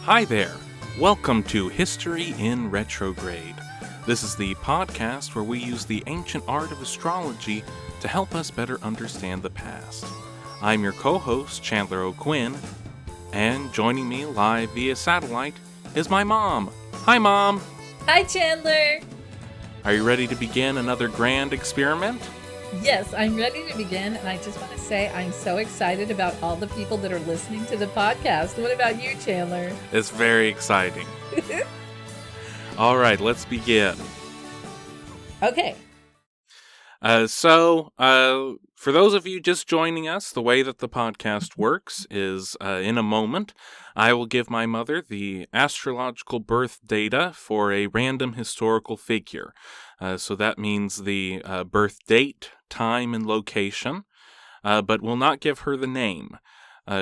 Hi there. Welcome to History in Retrograde. This is the podcast where we use the ancient art of astrology to help us better understand the past. I'm your co-host, Chandler O'Quinn, and joining me live via satellite is my mom. Hi, Mom. Hi, Chandler. Are you ready to begin another grand experiment? Yes, I'm ready to begin, and I just want to say I'm so excited about all the people that are listening to the podcast. What about you, Chandler? It's very exciting. All right, let's begin. Okay. For those of you just joining us, the way that the podcast works is in a moment, I will give my mother the astrological birth data for a random historical figure. So that means the birth date, time, and location, but will not give her the name.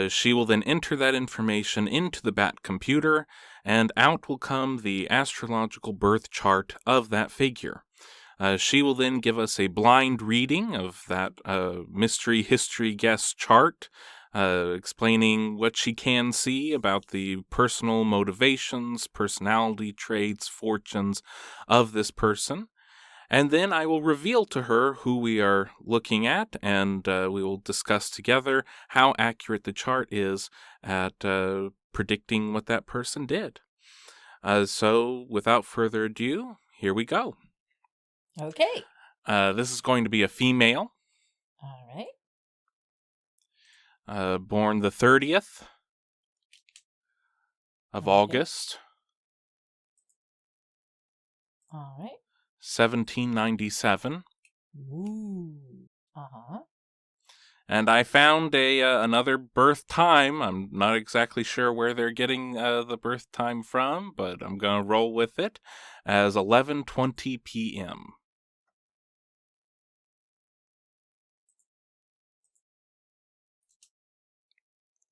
She will then enter that information into the BAT computer, and out will come the astrological birth chart of that figure. She will then give us a blind reading of that mystery history guest chart, explaining what she can see about the personal motivations, personality traits, fortunes of this person. And then I will reveal to her who we are looking at, and we will discuss together how accurate the chart is at predicting what that person did. So without further ado, here we go. Okay. This is going to be a female. All right. Born the 30th of August. All right. 1797. Ooh. Uh-huh. And I found another birth time. I'm not exactly sure where they're getting the birth time from, but I'm going to roll with it as 11:20 p.m.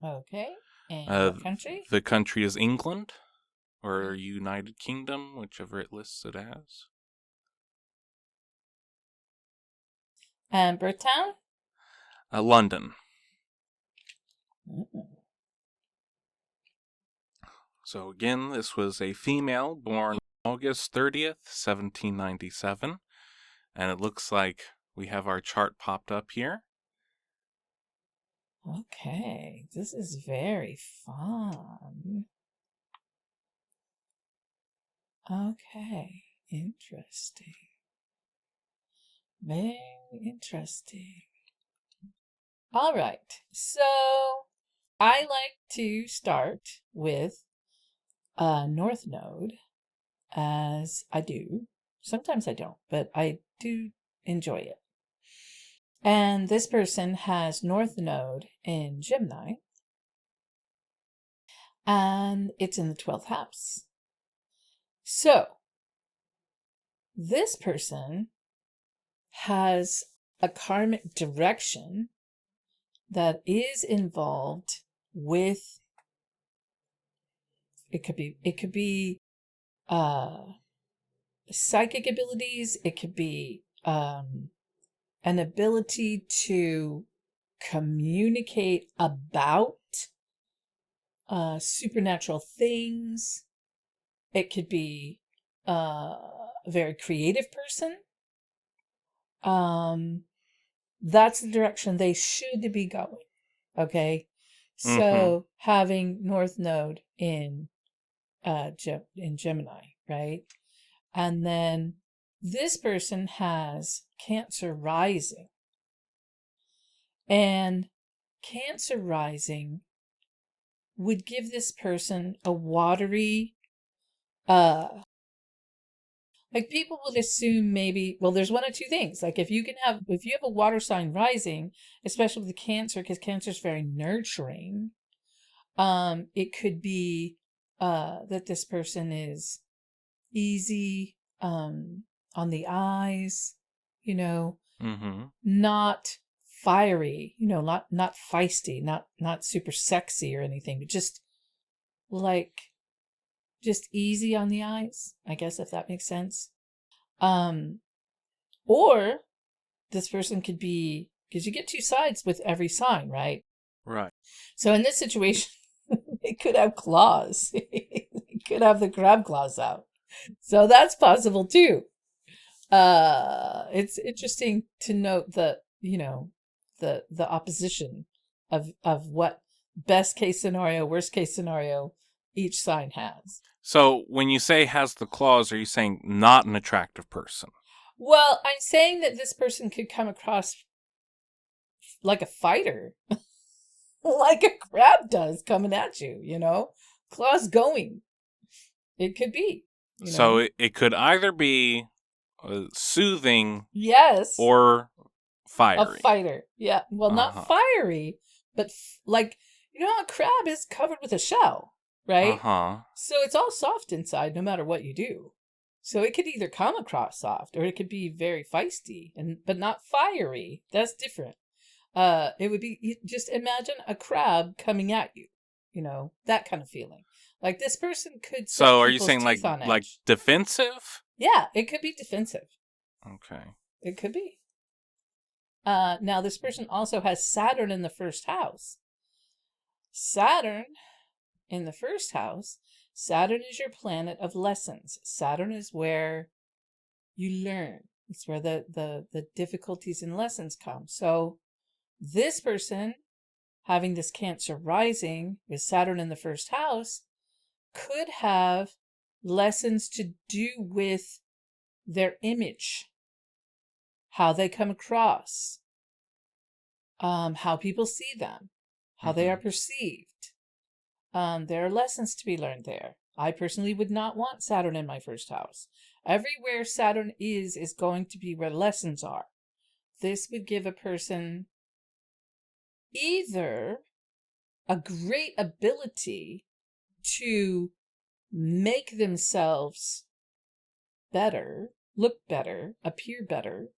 Okay. And what country? The country is England or United Kingdom, whichever it lists it as. And birth town? London. Mm-hmm. So again, this was a female born August 30th, 1797. And it looks like we have our chart popped up here. Okay. This is very fun. Okay. Interesting. Very interesting. All right. So I like to start with a North Node, as I do. Sometimes I don't, but I do enjoy it. And this person has North Node in Gemini, and it's in the 12th house. So this person has a karmic direction that is involved with, it could be psychic abilities, it could be an ability to communicate about supernatural things. It could be a very creative person. That's the direction they should be going. Okay. So having North Node in Gemini, right? And then this person has Cancer rising. And Cancer rising would give this person a watery, like people would assume maybe, well, there's one of two things. Like if you have a water sign rising, especially with the Cancer, because Cancer is very nurturing, it could be that this person is easy on the eyes, not fiery, not feisty, not super sexy or anything, but just easy on the eyes, I guess, if that makes sense. Or this person could be, because you get two sides with every sign, right? Right. So in this situation, It could have claws. It could have the crab claws out. So that's possible too. It's interesting to note the opposition of what best case scenario, worst case scenario each sign has. So when you say has the claws, are you saying not an attractive person? Well, I'm saying that this person could come across like a fighter, like a crab does coming at you, claws going. It could be, So it could either be soothing, yes, or fiery. a fighter. Yeah, well, not fiery, but like, a crab is covered with a shell, right? So it's all soft inside, no matter what you do. So it could either come across soft, or it could be very feisty, but not fiery. That's different. It would be, just imagine a crab coming at you, that kind of feeling. Like this person could. So are you saying like defensive? Yeah, it could be defensive. Okay. It could be. Now this person also has Saturn in the first house. Saturn in the first house. Saturn is your planet of lessons. Saturn is where you learn. It's where the difficulties and lessons come. So this person having this Cancer rising with Saturn in the first house could have lessons to do with their image, how they come across, how people see them, how they are perceived. There are lessons to be learned there. I personally would not want Saturn in my first house. Everywhere Saturn is going to be where lessons are. This would give a person either a great ability to make themselves better, look better, appear better,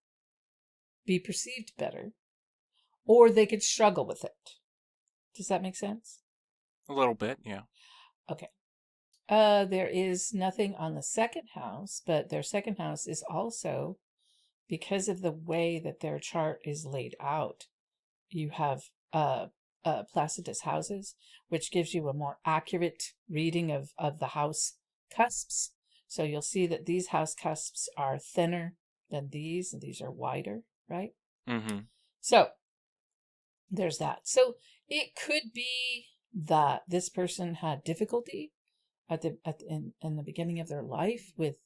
be perceived better, or they could struggle with it. Does that make sense? A little bit, yeah. Okay. There is nothing on the second house, but their second house is also, because of the way that their chart is laid out, you have Placidus houses, which gives you a more accurate reading of the house cusps. So you'll see that these house cusps are thinner than these, and these are wider, right? Mm-hmm. So there's that. So it could be that this person had difficulty in the beginning of their life with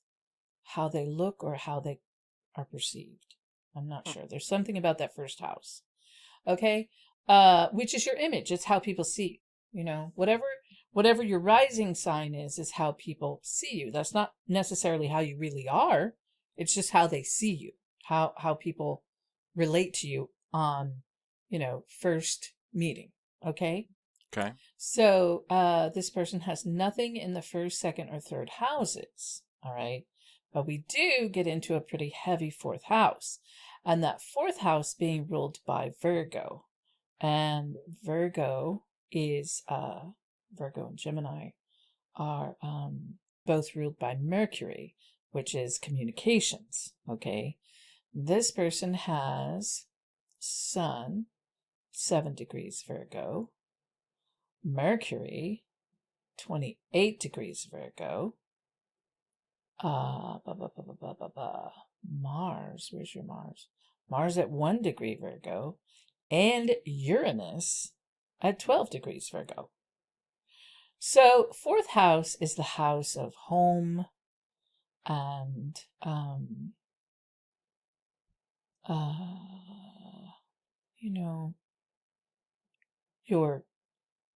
how they look or how they are perceived. I'm not sure. There's something about that first house. Okay? Which is your image. It's how people see you. Whatever your rising sign is how people see you. That's not necessarily how you really are. It's just how they see you. How people relate to you on, first meeting. Okay? Okay. So this person has nothing in the first, second, or third houses. All right. But we do get into a pretty heavy fourth house. And that fourth house being ruled by Virgo. And Virgo is, Virgo and Gemini are both ruled by Mercury, which is communications. Okay. This person has Sun, 7 degrees Virgo. Mercury, 28 degrees Virgo. Mars, where's your Mars? Mars at 1 degree Virgo. And Uranus at 12 degrees Virgo. So, fourth house is the house of home and,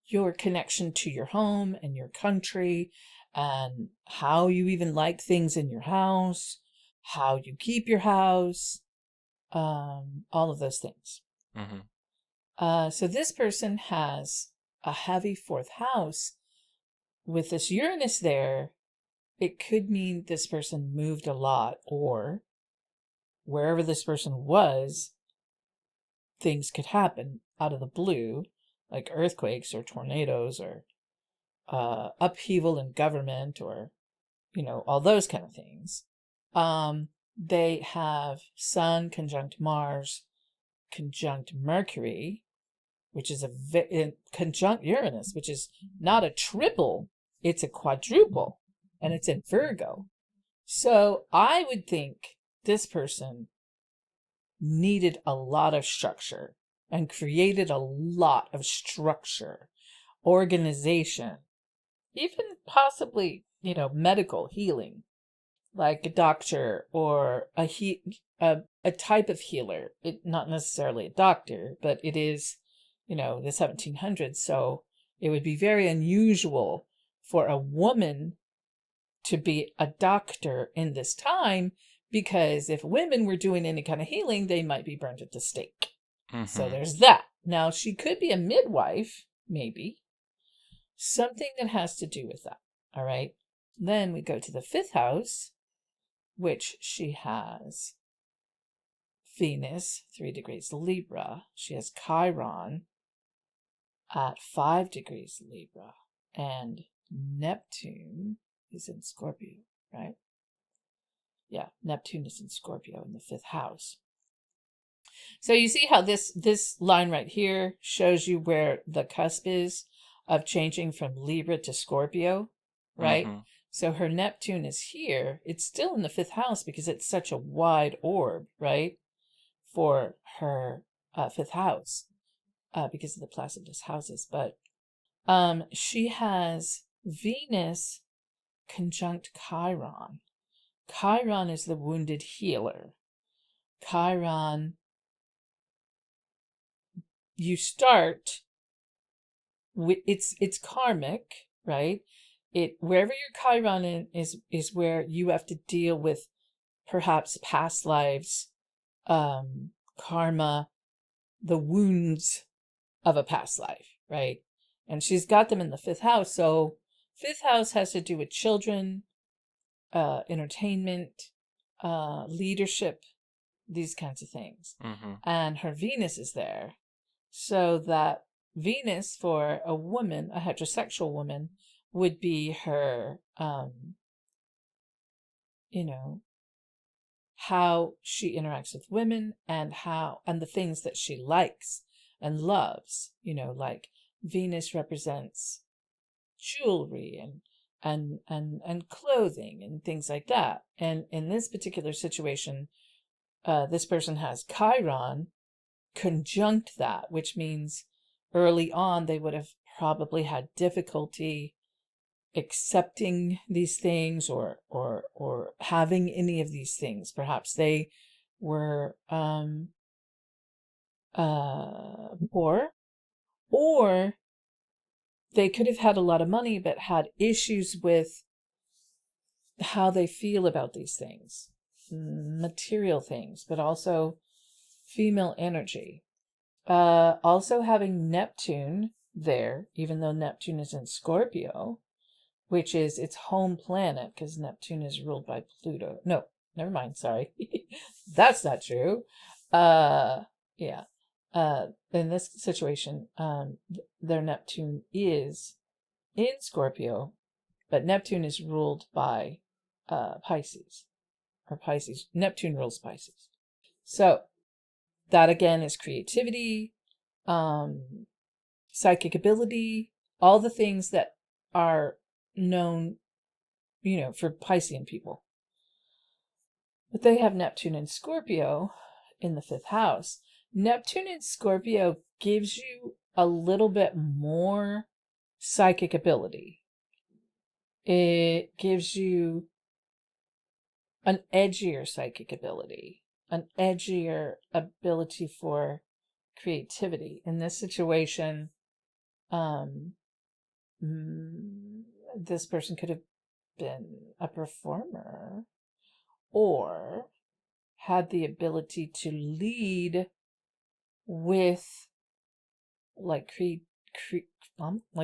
your connection to your home and your country, and how you even like things in your house, how you keep your house, all of those things. Mm-hmm. So this person has a heavy fourth house. With this Uranus there, it could mean this person moved a lot, or wherever this person was, things could happen out of the blue, like earthquakes or tornadoes or upheaval in government, or all those kind of things. They have Sun conjunct Mars conjunct Mercury, which is conjunct Uranus, which is not a triple, it's a quadruple, and it's in Virgo. So I would think this person needed a lot of structure and created a lot of structure, organization, even possibly, medical healing, like a doctor or a type of healer. Not necessarily a doctor, but it is, the 1700s. So it would be very unusual for a woman to be a doctor in this time, because if women were doing any kind of healing, they might be burned at the stake. Mm-hmm. So there's that. Now, she could be a midwife, maybe. Something that has to do with that. All right. Then we go to the 5th house, which she has Venus, 3 degrees Libra. She has Chiron at 5 degrees Libra. And Neptune is in Scorpio, right? Yeah, Neptune is in Scorpio in the 5th house. So you see how this line right here shows you where the cusp is of changing from Libra to Scorpio, right? Mm-hmm. So her Neptune is here. It's still in the 5th house because it's such a wide orb, right? For her 5th house, because of the Placidus houses. But she has Venus conjunct Chiron. Chiron is the wounded healer. Chiron, you start with, it's karmic, right? Wherever your Chiron is where you have to deal with perhaps past lives, karma, the wounds of a past life, right? And she's got them in the 5th house. So 5th house has to do with children, entertainment, leadership, these kinds of things. Mm-hmm. And her Venus is there. So that Venus for a woman, a heterosexual woman, would be her, how she interacts with women and the things that she likes and loves, like Venus represents jewelry and clothing and things like that. And in this particular situation, this person has Chiron conjunct that, which means early on they would have probably had difficulty accepting these things or having any of these things. Perhaps they were poor, or they could have had a lot of money but had issues with how they feel about these things, material things, but also female energy. Also having Neptune there, even though Neptune is in Scorpio, which is its home planet, because Neptune is ruled by Pluto. No, never mind, sorry. That's not true. Yeah. In this situation, their Neptune is in Scorpio, but Neptune is ruled by Pisces, or Pisces. Neptune rules Pisces. So that again is creativity, psychic ability, all the things that are known, for Piscean people. But they have Neptune in Scorpio in the 5th house. Neptune in Scorpio gives you a little bit more psychic ability. It gives you an edgier psychic ability, an edgier ability for creativity. In this situation, this person could have been a performer or had the ability to lead with like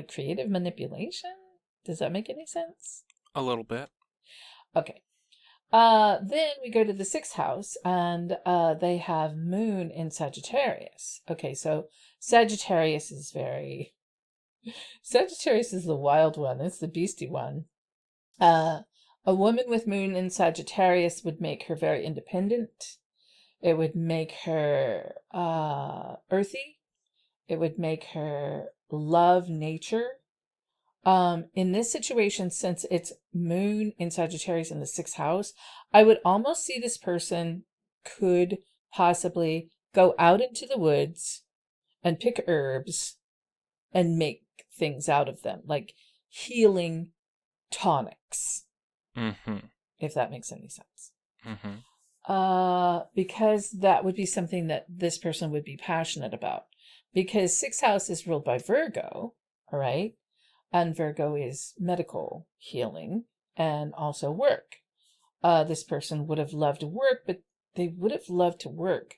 creative manipulation. Does that make any sense? A little bit. Okay. Then we go to the 6th house, and they have Moon in Sagittarius. Okay, so Sagittarius is the wild one. It's the beastie one. A woman with Moon in Sagittarius would make her very independent. It would make her earthy. It would make her love nature. In this situation, since it's moon in Sagittarius in the 6th house, I would almost see this person could possibly go out into the woods and pick herbs and make things out of them, like healing tonics, if that makes any sense. Because that would be something that this person would be passionate about. Because 6th house is ruled by Virgo, all right? And Virgo is medical healing and also work. This person would have loved to work, but they would have loved to work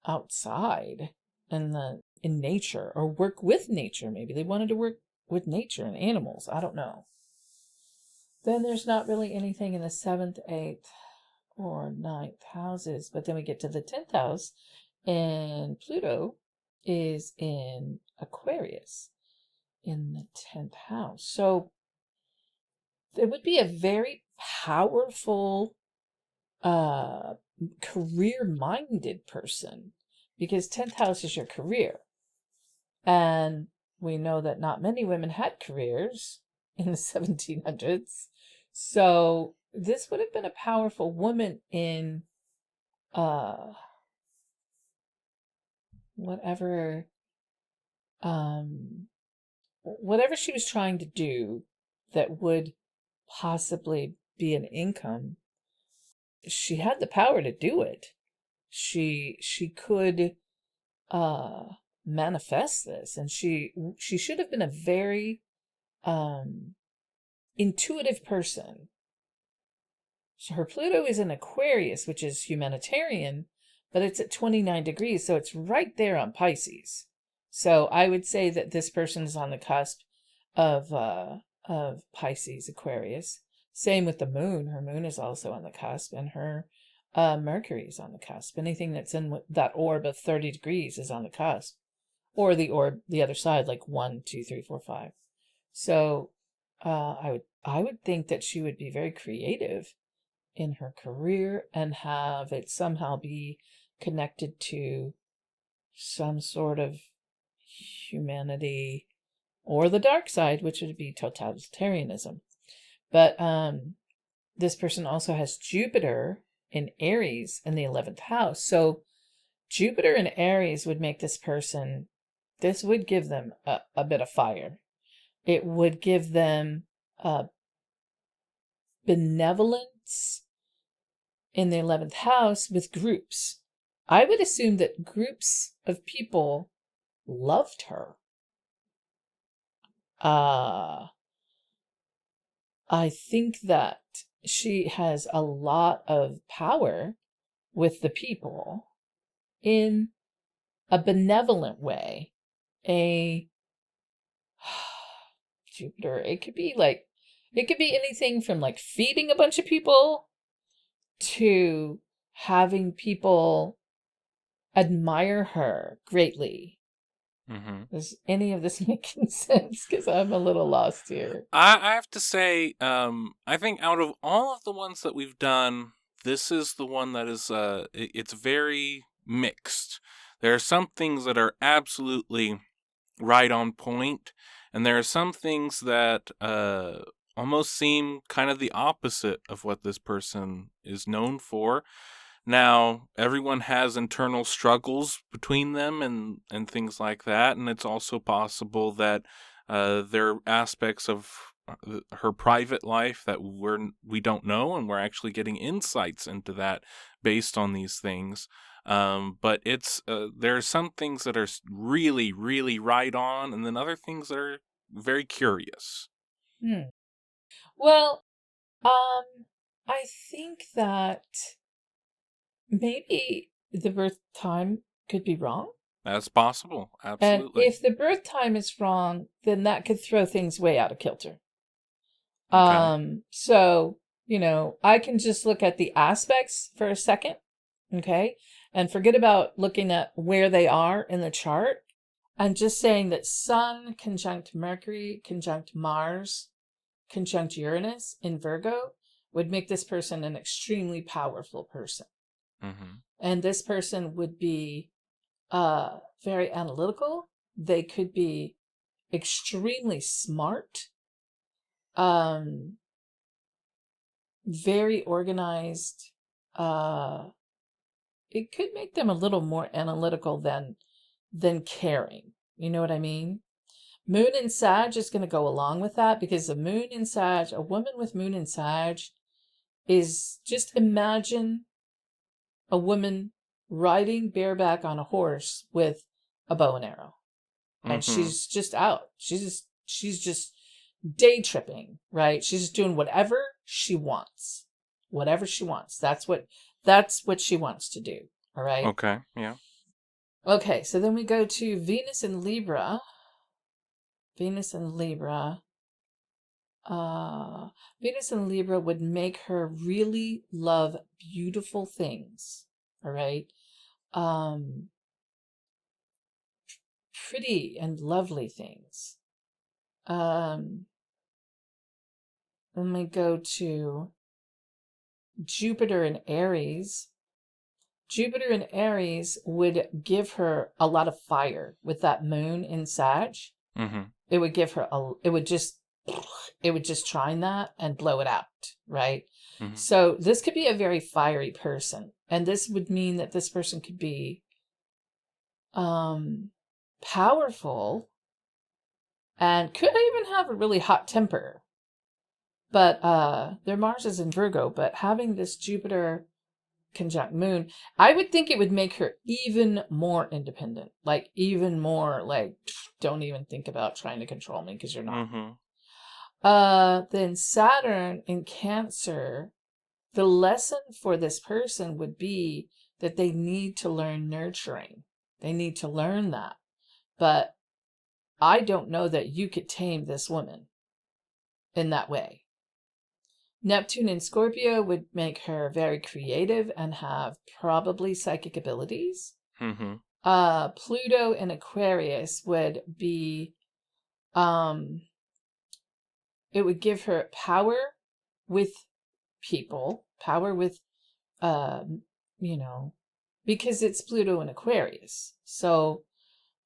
outside in nature, or work with nature. Maybe they wanted to work with nature and animals. I don't know. Then there's not really anything in the 7th, 8th, or 9th houses. But then we get to the 10th house, and Pluto is in Aquarius in the 10th house. So there would be a very powerful career-minded person, because 10th house is your career. And we know that not many women had careers in the 1700s. So this would have been a powerful woman in whatever she was trying to do that would possibly be an income. She had the power to do it. She could manifest this, and she should have been a very intuitive person. So her Pluto is in Aquarius, which is humanitarian, but it's at 29 degrees, so it's right there on Pisces. So I would say that this person is on the cusp of Pisces, Aquarius. Same with the moon. Her moon is also on the cusp, and her Mercury is on the cusp. Anything that's in that orb of 30 degrees is on the cusp, or the orb the other side, like 1, 2, 3, 4, 5. So I would think that she would be very creative in her career and have it somehow be connected to some sort of humanity or the dark side, which would be totalitarianism. But this person also has Jupiter in Aries in the 11th house. So Jupiter in Aries would make this person, this would give them a bit of fire. It would give them benevolence in the 11th house with groups. I would assume that groups of people loved her. I think that she has a lot of power with the people in a benevolent way. Jupiter, it could be anything from like feeding a bunch of people to having people admire her greatly. Is any of this making sense? Because I'm a little lost here. I have to say, I think out of all of the ones that we've done, this is the one that is, it's very mixed. There are some things that are absolutely right on point, and there are some things that almost seem kind of the opposite of what this person is known for. Now, everyone has internal struggles between them and things like that, and it's also possible that there are aspects of her private life that we don't know, and we're actually getting insights into that based on these things. But it's there are some things that are really, really right on, and then other things that are very curious. Well, I think that maybe the birth time could be wrong. That's possible, absolutely. And if the birth time is wrong, then that could throw things way out of kilter. Okay. So, I can just look at the aspects for a second, okay? And forget about looking at where they are in the chart. I'm just saying that Sun conjunct Mercury, conjunct Mars, conjunct Uranus in Virgo would make this person an extremely powerful person. And this person would be very analytical. They could be extremely smart, um, very organized. It could make them a little more analytical than caring. You know what I mean? Moon in Sag is going to go along with that, because the moon in Sag, a woman with moon in Sag, is, just imagine a woman riding bareback on a horse with a bow and arrow. And Mm-hmm. she's just out. She's just day tripping, right? She's just doing whatever she wants. Whatever she wants. That's what she wants to do. All right. Okay. Yeah. Okay, so then we go to Venus in Libra. Venus in Libra. Venus in Libra would make her really love beautiful things. All right. Um, Pretty and lovely things. Then we go to Jupiter in Aries. Jupiter in Aries would give her a lot of fire with that moon in Sag. Mm-hmm. It would give her it would just trine that and blow it out, right? Mm-hmm. So this could be a very fiery person. And this would mean that this person could be powerful and could even have a really hot temper. But their Mars is in Virgo, but having this Jupiter conjunct Moon, I would think it would make her even more independent. Like, even more, like, don't even think about trying to control me, because you're not. Then Saturn in Cancer, the lesson for this person would be that they need to learn nurturing. They need to learn that. But I don't know that you could tame this woman in that way. Neptune in Scorpio would make her very creative and have probably psychic abilities. Mm-hmm. Pluto in Aquarius would be, it would give her power with people, power with, because it's Pluto in Aquarius. So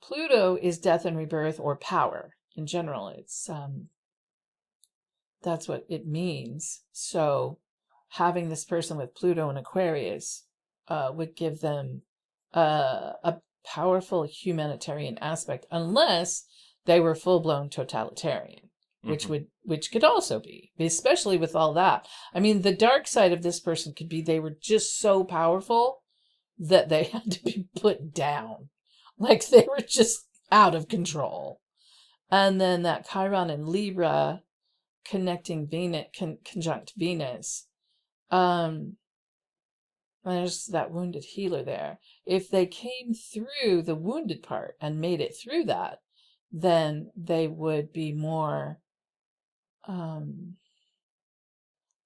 Pluto is death and rebirth, or power in general. It's, that's what it means. So having this person with Pluto and Aquarius would give them a powerful humanitarian aspect, unless they were full-blown totalitarian, which could also be, especially with all that. I mean, the dark side of this person could be they were just so powerful that they had to be put down. Like, they were just out of control. And then that Chiron in Libra connecting Venus, conjunct Venus. There's that wounded healer there. If they came through the wounded part and made it through that, then they would be more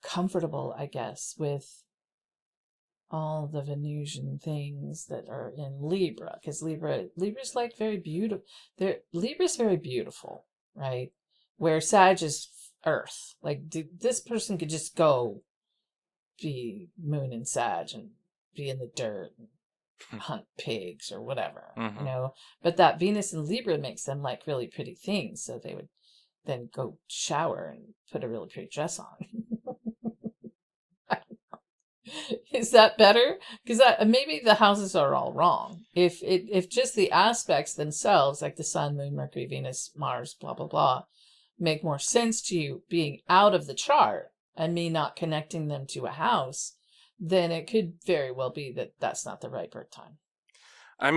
comfortable, I guess, with all the Venusian things that are in Libra, because Libra's like very beautiful. Libra's very beautiful, right? Where Sag is Earth. Like, this person could just go be Moon and Sag and be in the dirt and hunt pigs or whatever, But that Venus and Libra makes them like really pretty things, so they would then go shower and put a really pretty dress on. Is that better? Because maybe the houses are all wrong. If just the aspects themselves, like the Sun, Moon, Mercury, Venus, Mars, blah blah blah, make more sense to you being out of the chart and me not connecting them to a house, then it could very well be that that's not the right birth time. A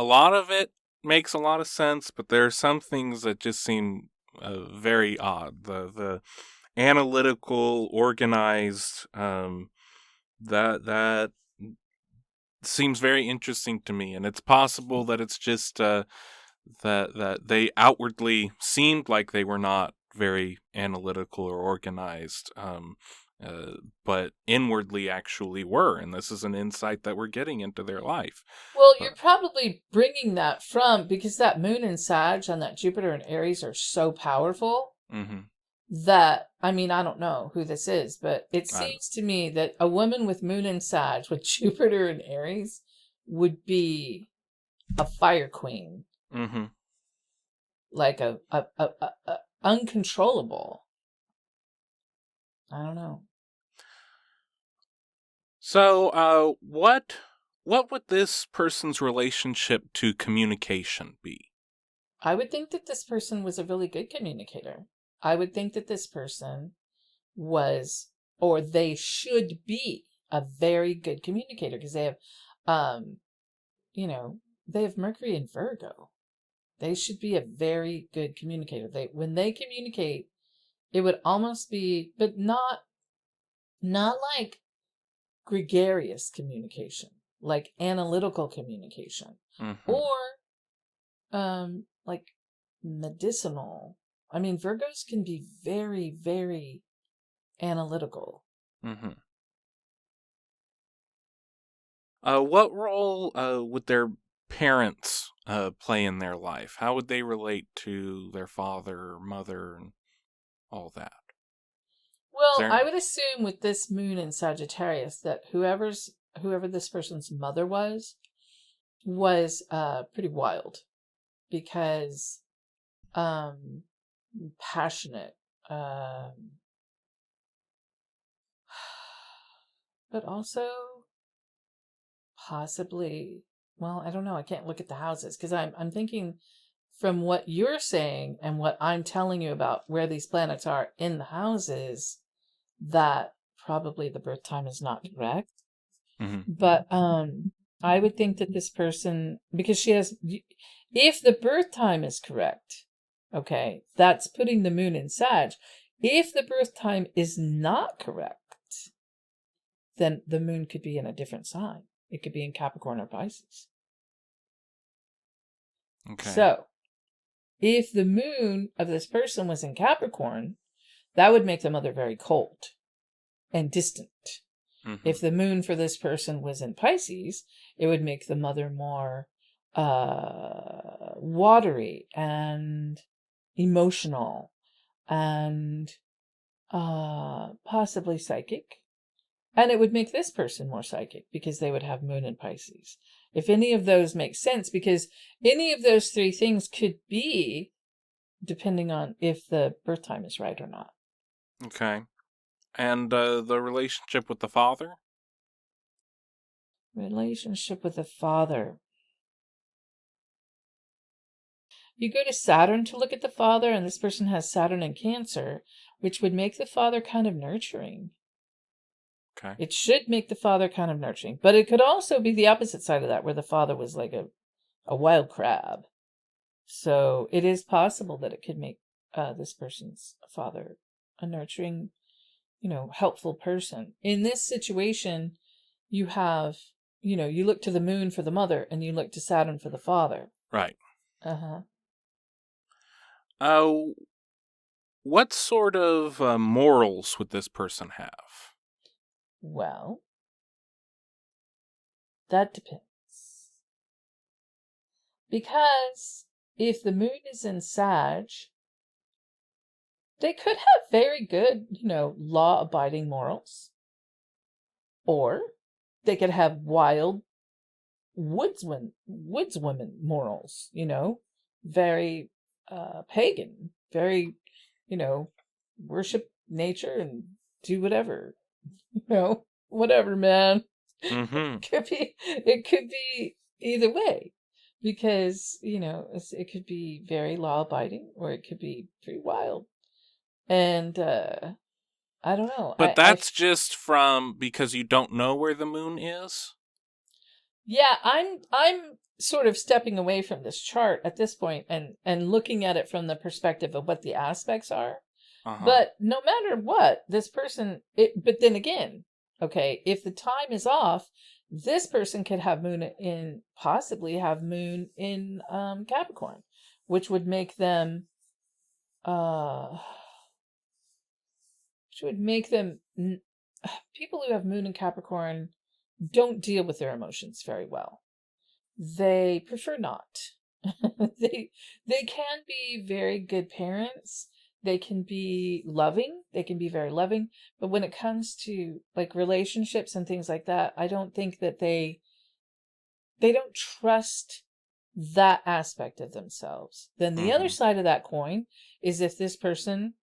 lot of it makes a lot of sense, but there are some things that just seem very odd. The analytical, organized, that seems very interesting to me, and it's possible that it's just that they outwardly seemed like they were not very analytical or organized, but inwardly actually were, and this is an insight that we're getting into their life. Well, you're probably bringing that from, because that Moon in Sag and that Jupiter in Aries are so powerful. That, I mean, I don't know who this is, but it seems to me that a woman with Moon in Sag with Jupiter in Aries would be a fire queen, Mm-hmm. like a uncontrollable. I don't know. So, what would this person's relationship to communication be? I would think that this person was a really good communicator. I would think that this person was, or they should be, a very good communicator because they have, um, you know, they have Mercury in Virgo. They should be a very good communicator. When they communicate, it would almost be, but not like gregarious communication, like analytical communication, Mm-hmm. or like medicinal. I mean, Virgos can be very, very analytical. Mm-hmm. What role would their parents play in their life? How would they relate to their father or mother and all that? Is Well, there? I would assume with this moon in Sagittarius that whoever this person's mother was pretty wild because um passionate, but also possibly, well, I don't know, I can't look at the houses because I'm thinking from what you're saying and what I'm telling you about where these planets are in the houses, that probably the birth time is not correct. Mm-hmm. But I would think that this person, because she has, if the birth time is correct, okay, that's putting the moon in Sag. If the birth time is not correct, then the moon could be in a different sign. It could be in Capricorn or Pisces. Okay. So, if the moon of this person was in Capricorn, that would make the mother very cold and distant. Mm-hmm. If the moon for this person was in Pisces, it would make the mother more watery and emotional and possibly psychic. And it would make this person more psychic because they would have moon in Pisces. If any of those make sense, because any of those three things could be depending on if the birth time is right or not. Okay. And the relationship with the father? Relationship with the father. You go to Saturn to look at the father, and this person has Saturn in Cancer, which would make the father kind of nurturing. Okay. It should make the father kind of nurturing, but it could also be the opposite side of that, where the father was like a wild crab. So it is possible that it could make this person's father a nurturing, helpful person. In this situation, you have, you look to the moon for the mother and you look to Saturn for the father. Right. Uh-huh. Uh, what sort of morals would this person have? Well, that depends. Because if the moon is in Sag, they could have very good, law abiding morals. Or they could have wild woodswomen morals, very pagan, very, worship nature and do whatever, whatever, man. Mm-hmm. It could be either way because, it could be very law abiding or it could be pretty wild. And I don't know. But that's just from because you don't know where the moon is? Yeah, I'm sort of stepping away from this chart at this point and looking at it from the perspective of what the aspects are. Uh-huh. But no matter what, this person, but then again, okay, if the time is off, this person could have possibly have moon in Capricorn, which would make them uh which would make them people who have moon in Capricorn don't deal with their emotions very well. They prefer not. They can be very good parents. They can be loving. They can be very loving. But when it comes to like relationships and things like that, I don't think that they don't trust that aspect of themselves. Then the other side of that coin is if this person,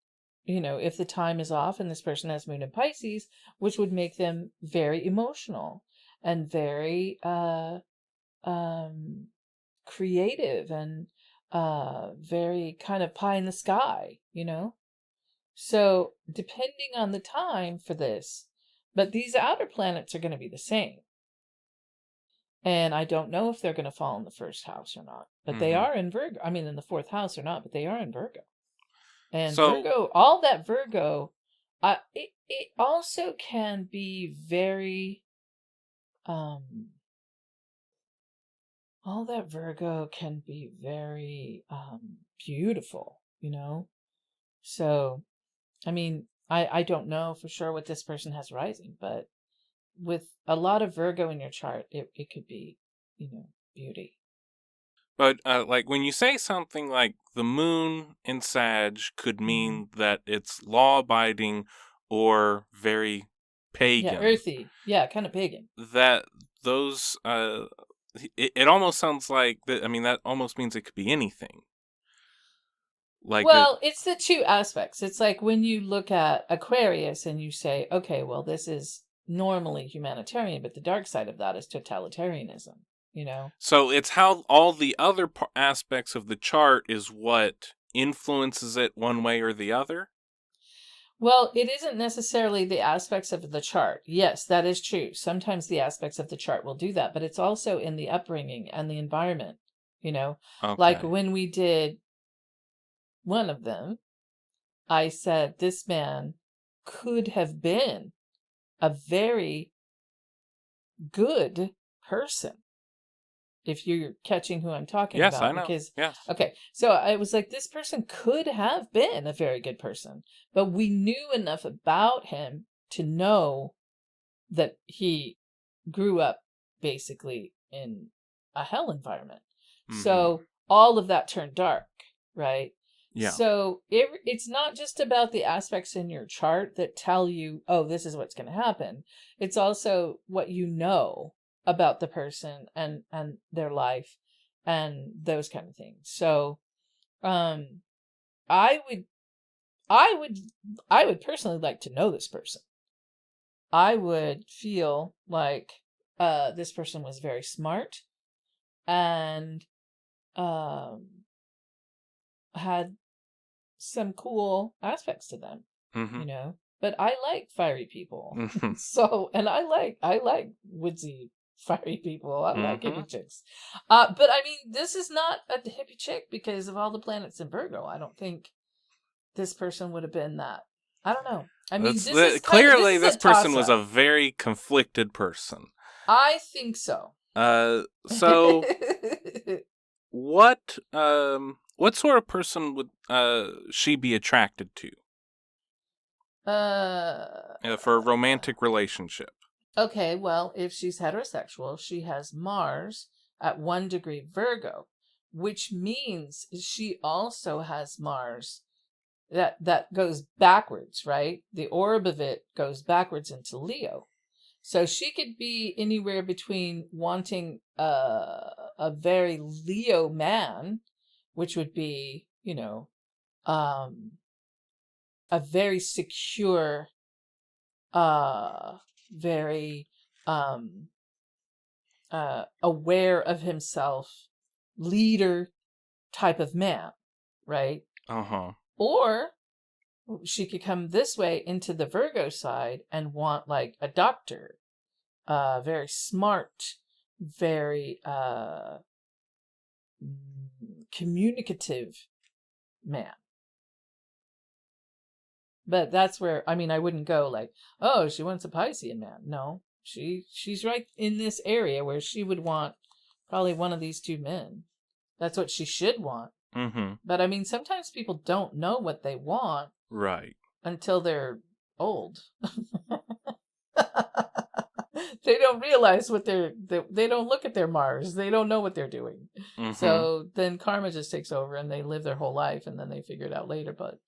if the time is off and this person has moon in Pisces, which would make them very emotional and very creative and very kind of pie in the sky, So depending on the time for this, but these outer planets are going to be the same. And I don't know if they're going to fall in the first house or not, but they are in Virgo. I mean, in the fourth house or not, but they are in Virgo. And Virgo, all that Virgo, it also can be very, all that Virgo can be very beautiful, So, I mean, I don't know for sure what this person has rising, but with a lot of Virgo in your chart, it could be, beauty. But like when you say something like the moon in Sag could mean that it's law-abiding or very pagan. Yeah, earthy. Yeah, kind of pagan. That those it almost sounds like that. I mean, that almost means it could be anything. Like, well, it's the two aspects. It's like when you look at Aquarius and you say, okay, well, this is normally humanitarian, but the dark side of that is totalitarianism, So it's how all the other aspects of the chart is what influences it one way or the other? Well, it isn't necessarily the aspects of the chart. Yes, that is true. Sometimes the aspects of the chart will do that, but it's also in the upbringing and the environment, Okay. Like when we did one of them, I said this man could have been a very good person. If you're catching who I'm talking about. Yes, I know. Because, yes. Okay, so I was like, this person could have been a very good person, but we knew enough about him to know that he grew up basically in a hell environment. So all of that turned dark, right? Yeah. So it's not just about the aspects in your chart that tell you, oh, this is what's going to happen. It's also what you know about the person and their life and those kind of things. So I would personally like to know this person. I would feel like this person was very smart and had some cool aspects to them, But I like fiery people. So, and I like woodsy fiery people. I like hippie chicks. But I mean, this is not a hippie chick because of all the planets in Virgo. I don't think this person would have been that. I don't know. I mean, clearly this person was a very conflicted person. I think so. So what sort of person would she be attracted to? For a romantic relationship. Okay, well, if she's heterosexual, she has Mars at 1 degree Virgo, which means she also has Mars that goes backwards, right? The orb of it goes backwards into Leo. So she could be anywhere between wanting a very Leo man, which would be, a very secure, very aware of himself, leader type of man, right? Or she could come this way into the Virgo side and want like a doctor, very smart, very communicative man. But that's where, I mean, I wouldn't go like, oh, she wants a Piscean man. No, she's right in this area where she would want probably one of these two men. That's what she should want. But I mean, sometimes people don't know what they want. Right. Until they're old. They don't realize what they don't look at their Mars. They don't know what they're doing. So then karma just takes over and they live their whole life and then they figure it out later. But,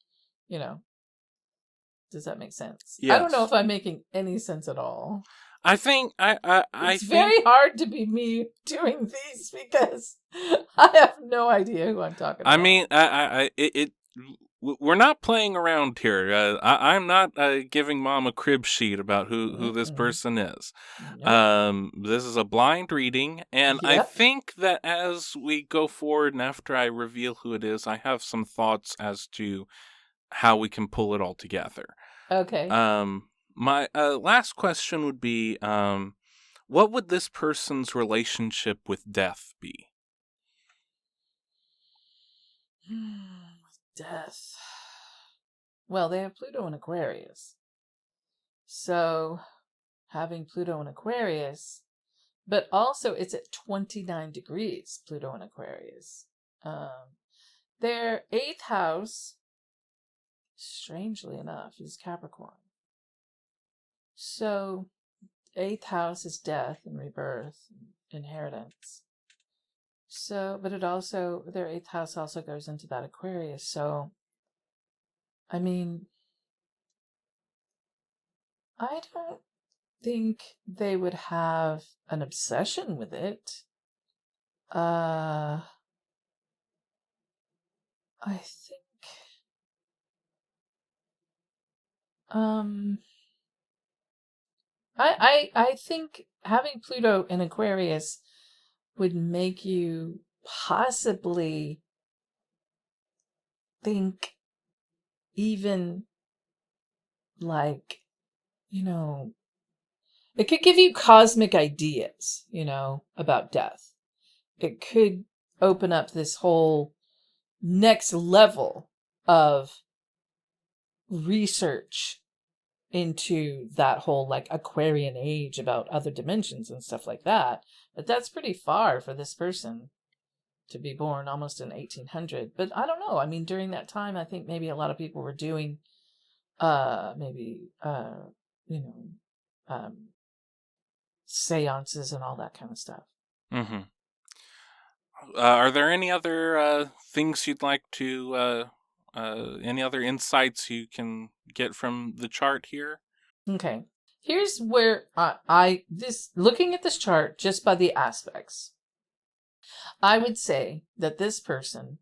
does that make sense? Yes. I don't know if I'm making any sense at all. I think I It's think very hard to be me doing these because I have no idea who I'm talking I about. mean we're not playing around here. I'm not giving Mom a crib sheet about who this person is. Nope. This is a blind reading, and I Yep. think that as we go forward and after I reveal who it is, I have some thoughts as to how we can pull it all together. Okay. My last question would be, what would this person's relationship with death be? Death. Well, they have Pluto in Aquarius. So, having Pluto in Aquarius, but also it's at 29 degrees, Pluto in Aquarius. Their eighth house, strangely enough, is Capricorn. So, eighth house is death and rebirth, and inheritance. So, but it also, their eighth house also goes into that Aquarius. So, I mean, I don't think they would have an obsession with it. I think, um, I think having Pluto in Aquarius would make you possibly think even like, you know, it could give you cosmic ideas, about death. It could open up this whole next level of research into that whole like Aquarian age about other dimensions and stuff like that. But that's pretty far for this person to be born almost in 1800. But I don't know. I mean, during that time, I think maybe a lot of people were doing, maybe, you know, seances and all that kind of stuff. Mm-hmm. Are there any other things you'd like to, any other insights you can get from the chart here? Okay. Here's where looking at this chart just by the aspects, I would say that this person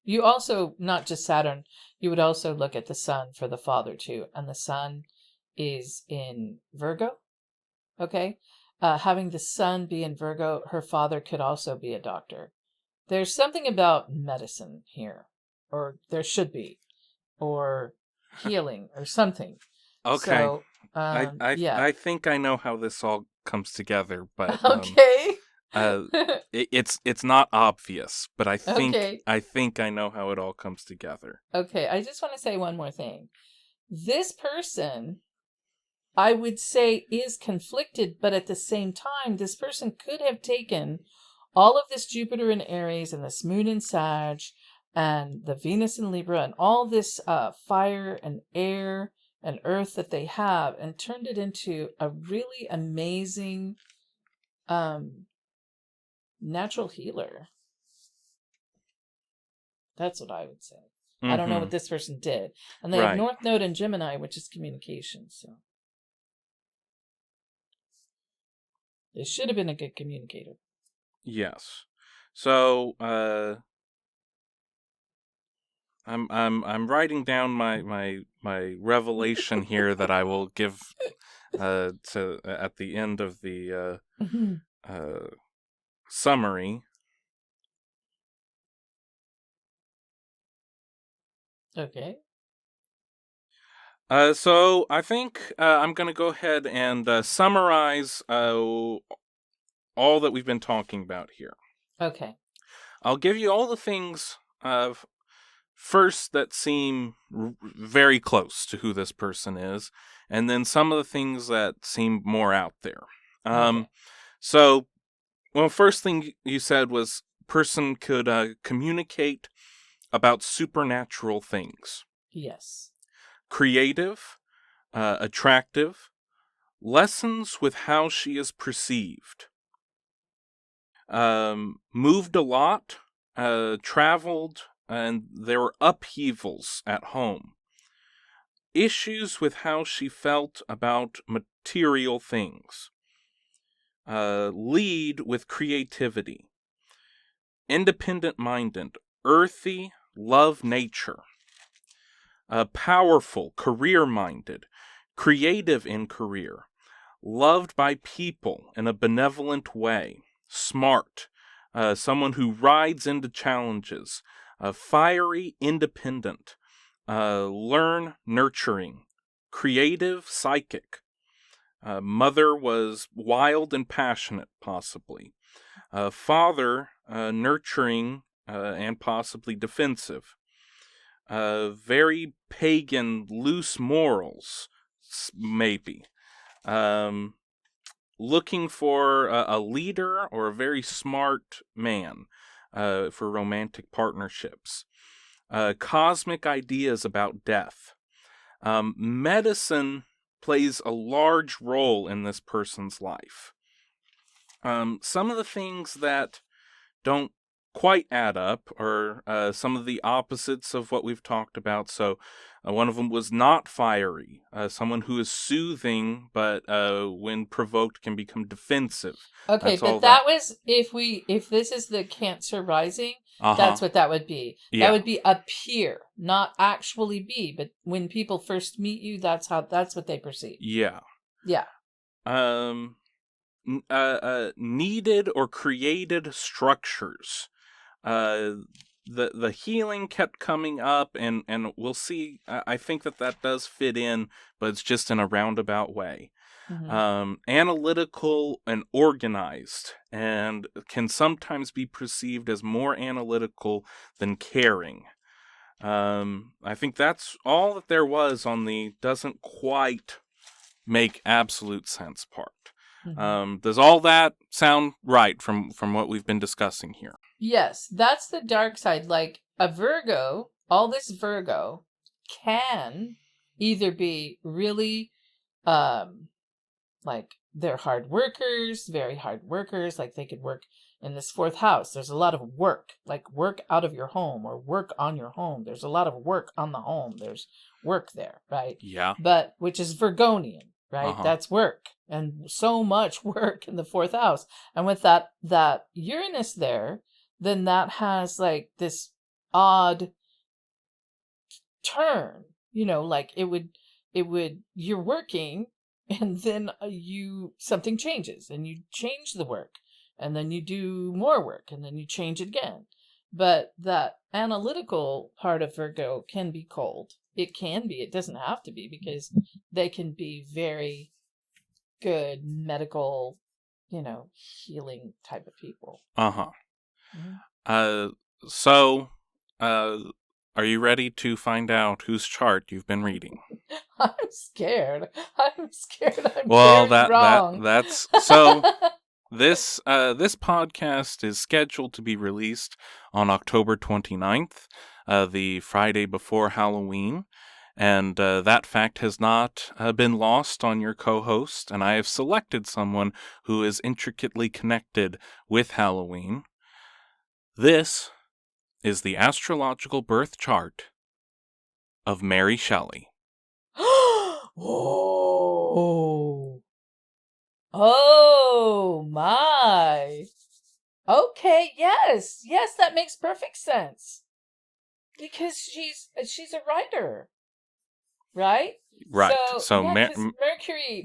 you also, not just Saturn, you would also look at the sun for the father too. And the sun is in Virgo. Okay. Having the sun be in Virgo, her father could also be a doctor. There's something about medicine here, or there should be, or healing or something. Okay. So, yeah. I think I know how this all comes together, but Okay. it's not obvious, but Okay. I think I know how it all comes together. Okay. I just want to say one more thing. This person, I would say, is conflicted, but at the same time, this person could have taken all of this Jupiter in Aries and this Moon in Sag and the Venus in Libra and all this fire and air and earth that they have and turned it into a really amazing natural healer. That's what I would say. Mm-hmm. I don't know what this person did. And they Right. have North Node in Gemini, which is communication. So they should have been a good communicator. Yes. So, I'm writing down my revelation here that I will give to at the end of the summary. Okay. So I think I'm going to go ahead and summarize all that we've been talking about here. Okay. I'll give you all the things first that seem very close to who this person is, and then some of the things that seem more out there. Okay. So, well, first thing you said was person could communicate about supernatural things. Yes. Creative, attractive, lessons with how she is perceived. Moved a lot, traveled, and there were upheavals at home. issues with how she felt about material things. Lead with creativity. Independent-minded, earthy, love nature. Powerful, career-minded, creative in career, loved by people in a benevolent way, smart, someone who rides into challenges, fiery, independent, learn, nurturing, creative, psychic. Mother was wild and passionate, possibly. Father, nurturing and possibly defensive. Very pagan, loose morals, maybe. Looking for a leader or a very smart man for romantic partnerships. Cosmic ideas about death. Medicine plays a large role in this person's life. Some of the things that don't quite add up are some of the opposites of what we've talked about. So one of them was not fiery, someone who is soothing, but when provoked can become defensive. Okay, That's but all that was if this is the Cancer rising, that's what that would be. Yeah. That would be appear, not actually be, but when people first meet you, that's what they perceive. Yeah. Yeah. Needed or created structures. The healing kept coming up, and we'll see. I think that does fit in, but it's just in a roundabout way. Mm-hmm. Analytical and organized, and can sometimes be perceived as more analytical than caring. I think that's all that there was on the doesn't quite make absolute sense part. Mm-hmm. Does all that sound right from what we've been discussing here? Yes, that's the dark side. Like a Virgo, all this Virgo can either be really, like they're hard workers, very hard workers. Like they could work in this fourth house. There's a lot of work, like work out of your home or work on your home. There's a lot of work on the home. There's work there, right? Yeah. But which is Virgonian, right? Uh-huh. That's work, and so much work in the fourth house. And with that Uranus there, then that has like this odd turn, like it would you're working and then something changes and you change the work and then you do more work and then you change it again. But that analytical part of Virgo can be cold. It can be, it doesn't have to be, because they can be very good medical, healing type of people. Uh-huh. Mm-hmm. So, are you ready to find out whose chart you've been reading? I'm scared. I'm Well, very wrong. that's so. This podcast is scheduled to be released on October 29th, the Friday before Halloween, and that fact has not been lost on your co-host, and I have selected someone who is intricately connected with Halloween. This is the astrological birth chart of Mary Shelley. Oh my. Okay, yes, that makes perfect sense. Because she's a writer, right? Right. So yeah, because Mercury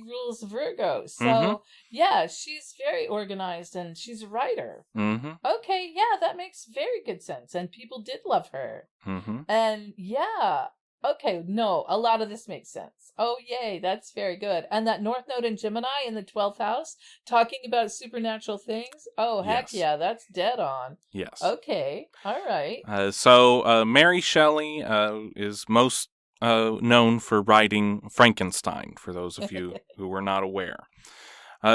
rules Virgo. So yeah, she's very organized and she's a writer. Mm-hmm. Okay, yeah, that makes very good sense. And people did love her. Mm-hmm. And yeah, okay, no, a lot of this makes sense. Oh, yay, that's very good. And that North Node in Gemini in the 12th house, talking about supernatural things. Oh, heck Yes. yeah, that's dead on. Yes. Okay, all right. So Mary Shelley is most known for writing Frankenstein, for those of you who were not aware.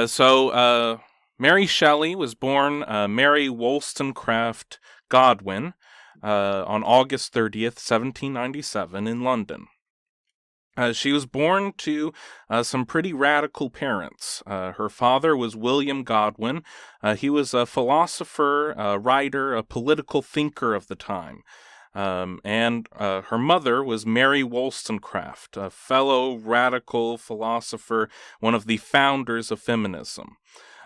So Mary Shelley was born Mary Wollstonecraft Godwin on August 30th, 1797 in London. She was born to some pretty radical parents. Her father was William Godwin. He was a philosopher, a writer, a political thinker of the time. And her mother was Mary Wollstonecraft, a fellow radical philosopher, one of the founders of feminism.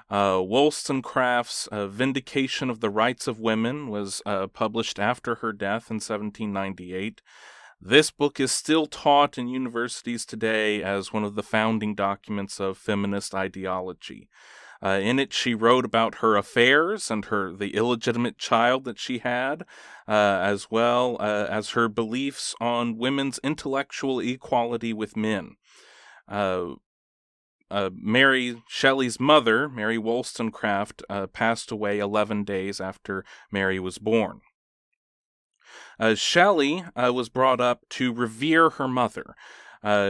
Wollstonecraft's Vindication of the Rights of Women was published after her death in 1798. This book is still taught in universities today as one of the founding documents of feminist ideology. In it, she wrote about her affairs and the illegitimate child that she had, as well as her beliefs on women's intellectual equality with men. Mary Shelley's mother, Mary Wollstonecraft, passed away 11 days after Mary was born. Shelley was brought up to revere her mother.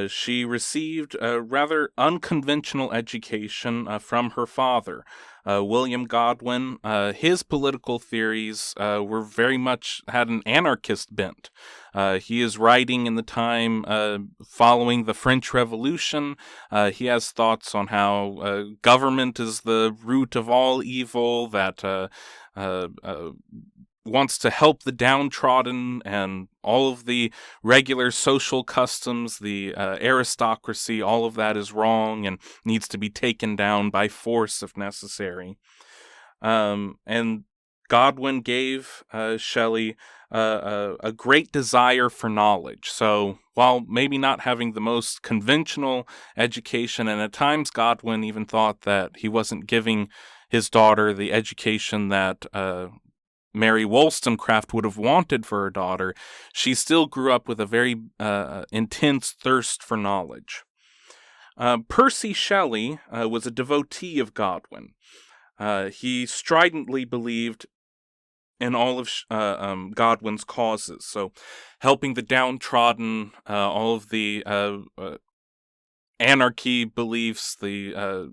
She received a rather unconventional education from her father, William Godwin. His political theories were very much had an anarchist bent. He is writing in the time following the French Revolution. He has thoughts on how government is the root of all evil, that wants to help the downtrodden, and all of the regular social customs, the aristocracy, all of that is wrong and needs to be taken down by force if necessary. And Godwin gave Shelley a great desire for knowledge. So while maybe not having the most conventional education, and at times Godwin even thought that he wasn't giving his daughter the education that Mary Wollstonecraft would have wanted for her daughter, she still grew up with a very intense thirst for knowledge. Percy Shelley was a devotee of Godwin. He stridently believed in all of Godwin's causes, so helping the downtrodden, all of the anarchy beliefs, the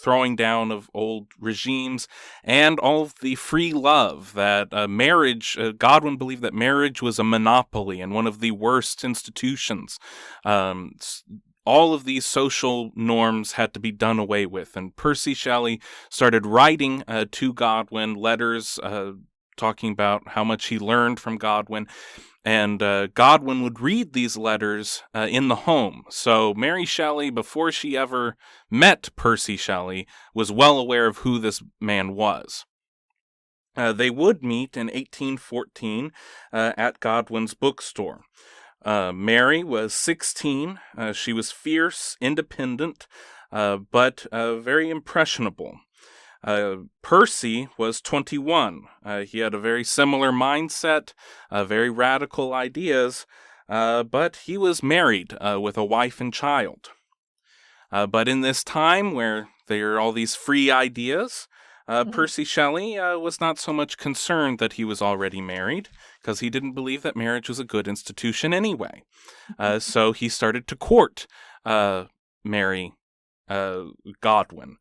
throwing down of old regimes, and all of the free love that marriage, Godwin believed that marriage was a monopoly and one of the worst institutions. All of these social norms had to be done away with, and Percy Shelley started writing to Godwin letters talking about how much he learned from Godwin. And Godwin would read these letters in the home. So Mary Shelley, before she ever met Percy Shelley, was well aware of who this man was. They would meet in 1814 at Godwin's bookstore. Mary was 16. She was fierce, independent, but very impressionable. Percy was 21. He had a very similar mindset, very radical ideas, but he was married with a wife and child. But in this time where there are all these free ideas, Percy Shelley was not so much concerned that he was already married, because he didn't believe that marriage was a good institution anyway. So he started to court Mary Godwin.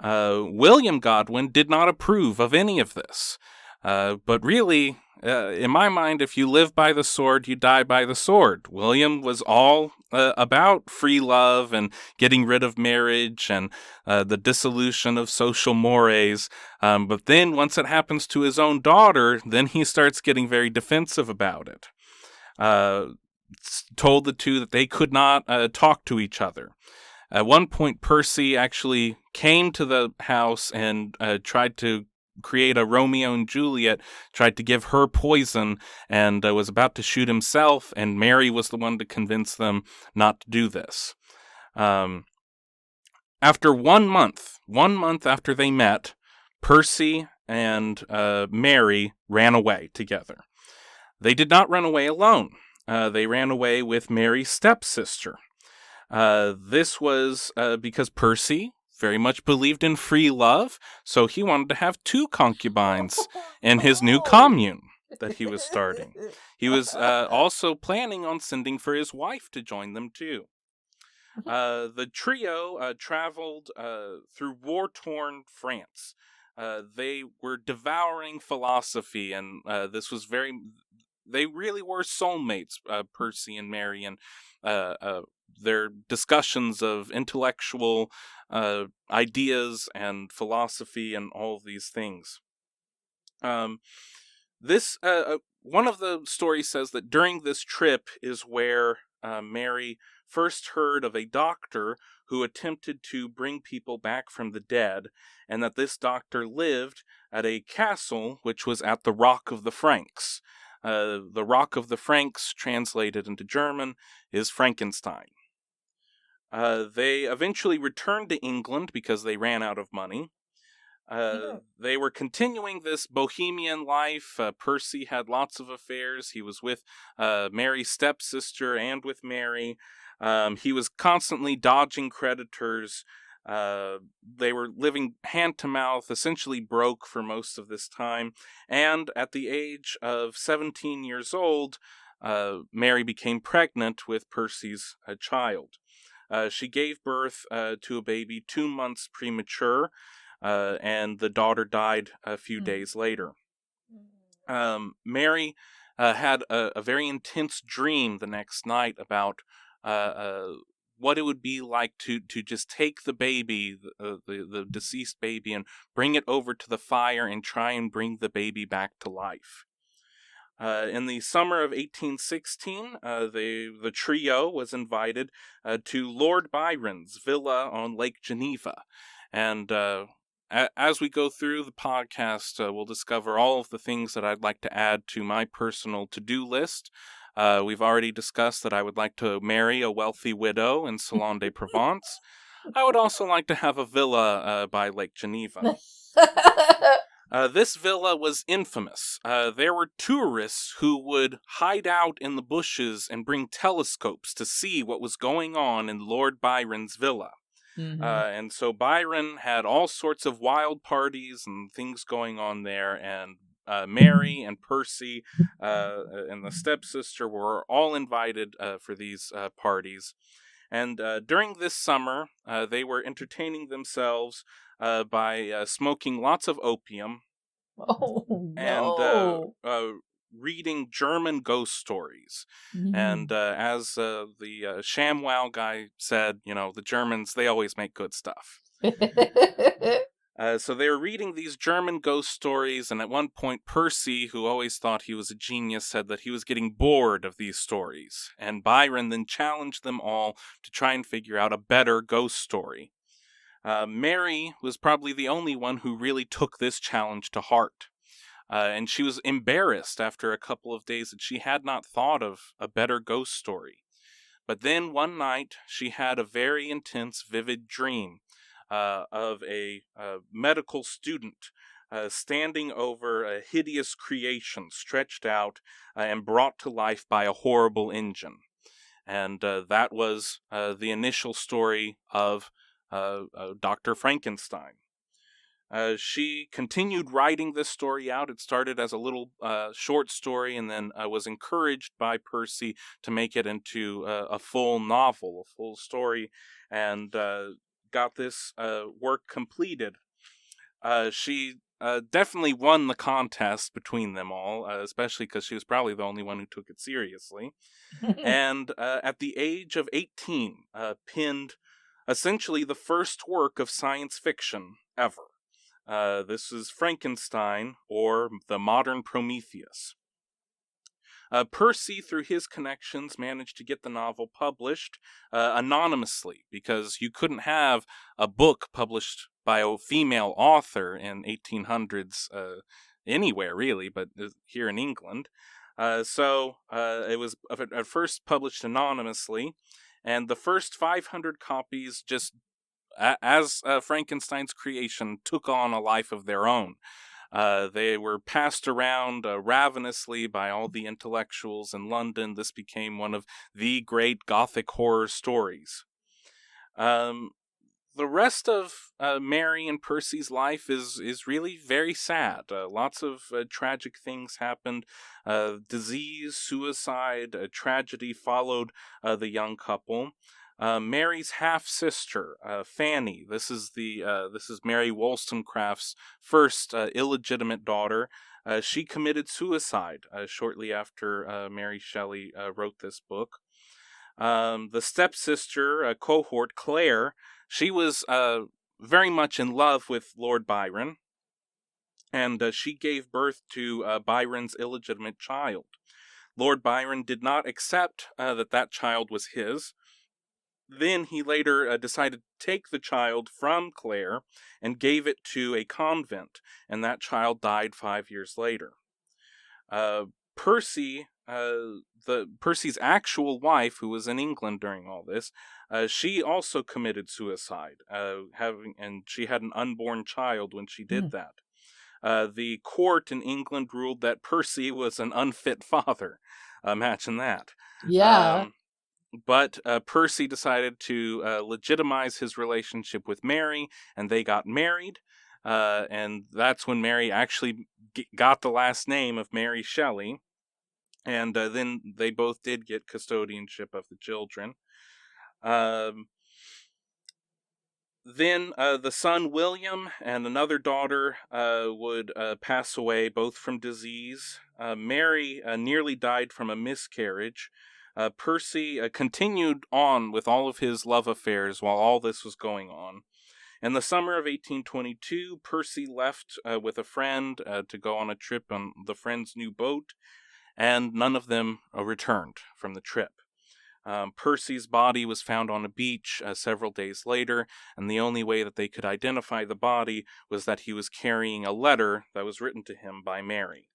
William Godwin did not approve of any of this. But really, in my mind, if you live by the sword, you die by the sword. William was all about free love and getting rid of marriage and the dissolution of social mores. But then once it happens to his own daughter, then he starts getting very defensive about it. Told the two that they could not talk to each other. At one point, Percy actually came to the house and tried to create a Romeo and Juliet, tried to give her poison, and was about to shoot himself, and Mary was the one to convince them not to do this. After 1 month after they met, Percy and Mary ran away together. They did not run away alone. They ran away with Mary's stepsister. This was because Percy very much believed in free love, so he wanted to have 2 concubines in his new commune that he was starting. He was also planning on sending for his wife to join them too. The trio traveled through war-torn France. They were devouring philosophy, and they really were soulmates, Percy and Mary, and their discussions of intellectual ideas and philosophy and all of these things. one of the stories says that during this trip is where Mary first heard of a doctor who attempted to bring people back from the dead, and that this doctor lived at a castle which was at the Rock of the Franks. The Rock of the Franks, translated into German, is Frankenstein. They eventually returned to England because they ran out of money. They were continuing this bohemian life. Percy had lots of affairs. He was with Mary's stepsister and with Mary. He was constantly dodging creditors. They were living hand to mouth, essentially broke for most of this time. And at the age of 17 years old, Mary became pregnant with Percy's child. She gave birth to a baby 2 months premature. And the daughter died a few days later. Mary had a very intense dream the next night about what it would be like to just take the baby, the deceased baby, and bring it over to the fire and try and bring the baby back to life. In the summer of 1816, the trio was invited to Lord Byron's villa on Lake Geneva. And as we go through the podcast, we'll discover all of the things that I'd like to add to my personal to-do list. We've already discussed that I would like to marry a wealthy widow in Salon de Provence. I would also like to have a villa by Lake Geneva. This villa was infamous. There were tourists who would hide out in the bushes and bring telescopes to see what was going on in Lord Byron's villa. Mm-hmm. And so Byron had all sorts of wild parties and things going on there, and Mary and Percy and the stepsister were all invited for these parties. And during this summer, they were entertaining themselves by smoking lots of opium. Oh, no. And reading German ghost stories. Mm-hmm. And as the ShamWow guy said, the Germans, they always make good stuff. So they were reading these German ghost stories, and at one point Percy, who always thought he was a genius, said that he was getting bored of these stories. And Byron then challenged them all to try and figure out a better ghost story. Mary was probably the only one who really took this challenge to heart. And she was embarrassed after a couple of days that she had not thought of a better ghost story. But then one night, she had a very intense, vivid dream of a medical student standing over a hideous creation stretched out and brought to life by a horrible engine. And that was the initial story of Dr. Frankenstein. She continued writing this story out. It started as a little short story, and then was encouraged by Percy to make it into a full novel, a full story, and got this work completed. She definitely won the contest between them all, especially because she was probably the only one who took it seriously. And at the age of 18, penned essentially the first work of science fiction ever. This is Frankenstein, or the modern Prometheus. Percy, through his connections, managed to get the novel published anonymously, because you couldn't have a book published by a female author in 1800s anywhere, really, but here in England. So it was at first published anonymously, and the first 500 copies just as Frankenstein's creation took on a life of their own. They were passed around ravenously by all the intellectuals in London. This became one of the great Gothic horror stories. The rest of Mary and Percy's life is really very sad. Lots of tragic things happened. Disease, suicide, tragedy followed the young couple. Mary's half-sister, Fanny. This is Mary Wollstonecraft's first illegitimate daughter. She committed suicide shortly after Mary Shelley wrote this book. The stepsister, cohort, Claire, she was very much in love with Lord Byron. and she gave birth to Byron's illegitimate child. Lord Byron did not accept that child was his. Then he later decided to take the child from Clare and gave it to a convent, and that child died 5 years later. Percy's actual wife, who was in England during all this, she also committed suicide, and she had an unborn child when she did that. The court in England ruled that Percy was an unfit father. Imagine that. Yeah. But Percy decided to legitimize his relationship with Mary, and they got married. And that's when Mary actually got the last name of Mary Shelley. And then they both did get custodianship of the children. Then the son William and another daughter would pass away, both from disease. Mary nearly died from a miscarriage. Percy continued on with all of his love affairs while all this was going on. In the summer of 1822, Percy left with a friend to go on a trip on the friend's new boat, and none of them returned from the trip. Percy's body was found on a beach several days later, and the only way that they could identify the body was that he was carrying a letter that was written to him by Mary.